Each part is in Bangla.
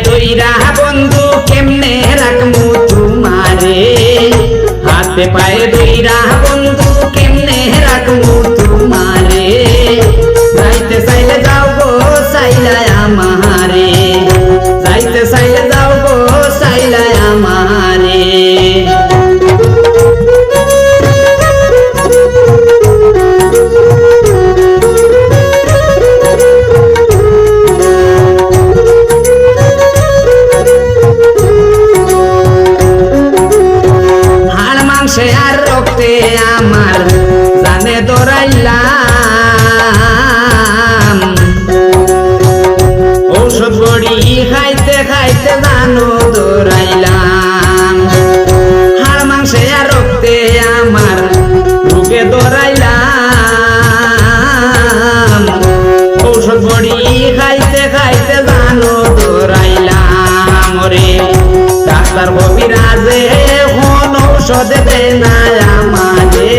দইরা বন্ধু কেমনে রাখমু তোমারে, হাতে পায়ে দইরা বন্ধু কেমনে রাখমু তোমারে, যাইতে চাইলে যাও গো চাইলা আমারে, যাইতে চাইলে যাও গো চাইলা আমারে। আর রক্তে আমার জানে দৌড়াইলাম, ঔষধ বড়ি খাইতে খাইতে জানো দৌড়াইলাম, হাড় মাংসে আর রক্তে আমার রোগে দৌড়াইলাম, ঔষধ বড়ি খাইতে খাইতে জানো দৌড়াইলাম। ওরে ডাক্তার কবিরাজে ঔষধ দে না আমারে,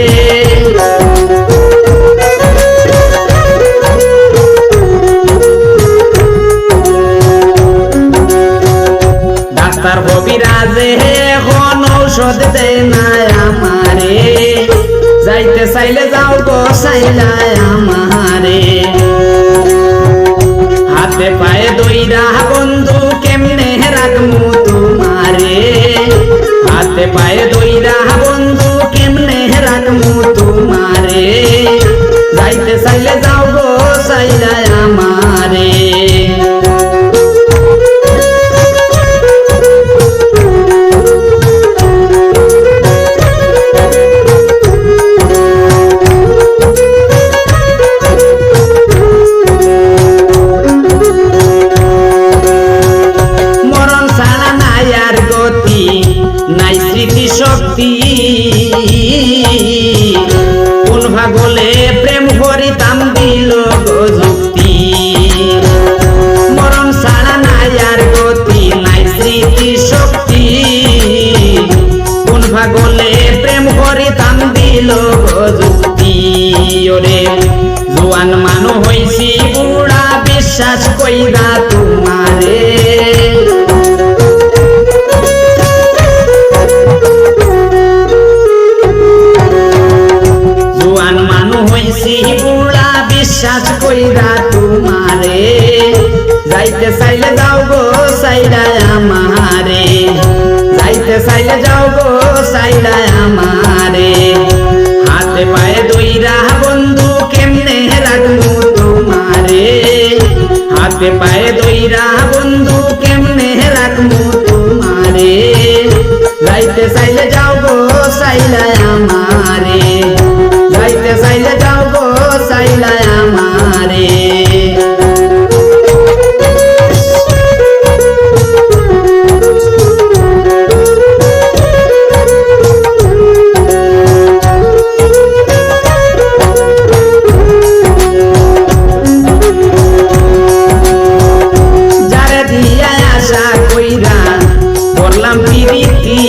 ডাক্তার কবিরাজে এখন ঔষধ দে না আমারে, যাইতে চাইলে যাও গো চাইলা আমারে, হাতে পায়ে দইরা বন্ধু কেমনে রাখমু তোমারে, হাতে পায়ে দইরা বন্ধু কেমনে রাখমু তোমারে, যাইতে চাইলে যাও গো চাইলা আমারে। মরণ ছাড়া নাই আর গতি, নাই স্মৃতি শক্তি, কোন ভাগলে প্রেম করিতাম দিল গো যুক্তি, মরণ ছাড়া নাই আর গতি, নাই স্মৃতি শক্তি, কোন ভাগলে প্রেম করিতাম দিল গো যুক্তি। ওরে জোয়ান মানু হইছি বুড়া বিশ্বাস কইরা তোমারে, বুড়া বিশ্বাস কইরা তোমারে, যাইতে চাইলে যাও গো চাইলা আমারে, যাইতে চাইলে যাও গো চাইলা আমারে, হাতে পায়ে দইরা বন্ধু কেমনে রাখমু তোমারে, হাতে পায়ে দইরা বন্ধু কেমনে রাখমু তোমারে, যাইতে চাইলে যাও গো চাইলা আমারে, যাইতে চাইলে যাও গো চাইলা আমারে। যারে দিয়া আশা কইরা করলাম প্রীতি,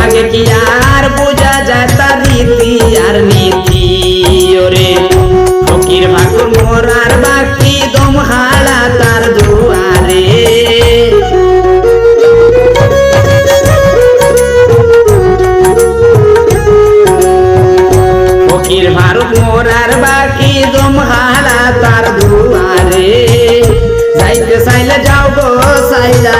আগে কি আর বোঝা যায় তার রীতি আর নীতি। ওরে ফকির ভাকুর মোরার বাকি দম হালা তার দুয়ারে, ফকির ভারত মোরার বাকি দম হালা তার দুয়ারে, যাইতে চাইলে যাও গো চাইলা